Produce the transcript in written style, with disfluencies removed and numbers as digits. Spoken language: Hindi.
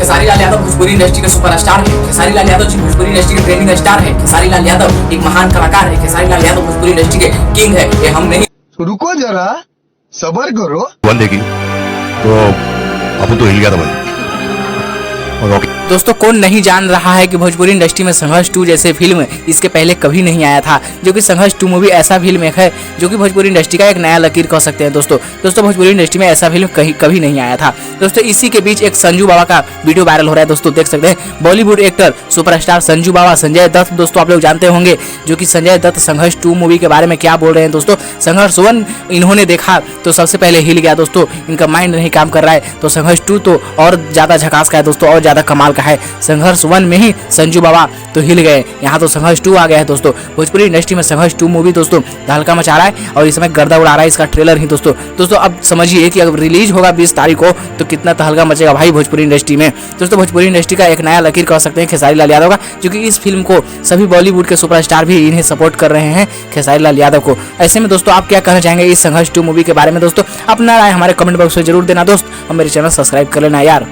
खेसारी लाल यादव भोजपुरी इंडस्ट्री के सुपरस्टार है। खेसारी लाल यादव जी भोजपुरी इंडस्ट्री के ट्रेंडिंग स्टार है। खेसारी लाल यादव एक महान कलाकार है। खेसारी लाल यादव भोजपुरी इंडस्ट्री के किंग है। ये हम नहीं। रुको जरा, सबर करो। बंदेगी तो अब तो हिल गया था भाई। दोस्तों कौन नहीं जान रहा है कि भोजपुरी इंडस्ट्री में संघर्ष 2 जैसे फिल्म इसके पहले कभी नहीं आया था, जो कि संघर्ष 2 मूवी ऐसा फिल्म एक है जो कि भोजपुरी इंडस्ट्री का एक नया लकीर कह सकते हैं। दोस्तों भोजपुरी इंडस्ट्री में ऐसा फिल्म कभी नहीं आया था। दोस्तों इसी के बीच एक संजू बाबा का वीडियो वायरल हो रहा है। दोस्तों देख सकते हैं बॉलीवुड एक्टर सुपरस्टार संजू बाबा संजय दत्त, दोस्तों आप लोग जानते होंगे, जो कि संजय दत्त संघर्ष 2 मूवी के बारे में क्या बोल रहे हैं। दोस्तों संघर्ष 1 इन्होंने देखा तो सबसे पहले हिल गया। दोस्तों इनका माइंड नहीं काम कर रहा है, तो संघर्ष 2 तो और ज्यादा झकास का है दोस्तों, और ज्यादा कमाल का है। संघर्ष 1 में ही संजू बाबा तो हिल गए, यहाँ तो संघर्ष 2 आ गया है। दोस्तों भोजपुरी इंडस्ट्री में संघर्ष 2 मूवी दोस्तों धड़का मचा रहा है और इस समय गर्दा उड़ा रहा है इसका ट्रेलर ही। दोस्तों अब समझिए कि अगर रिलीज होगा 20 तारीख को तो कितना तहलका मचेगा भाई भोजपुरी इंडस्ट्री में। दोस्तों भोजपुरी इंडस्ट्री का एक नया लकीर कह सकते हैं खेसारी लाल यादव का, क्योंकि इस फिल्म को सभी बॉलीवुड के सुपरस्टार भी इन्हें सपोर्ट कर रहे हैं, खेसारी लाल यादव को। ऐसे में दोस्तों आप क्या कहना चाहेंगे इस संघर्ष 2 मूवी के बारे में? दोस्तों अपना राय हमारे कमेंट बॉक्स में जरूर देना दोस्त, और मेरे चैनल सब्सक्राइब कर लेना यार।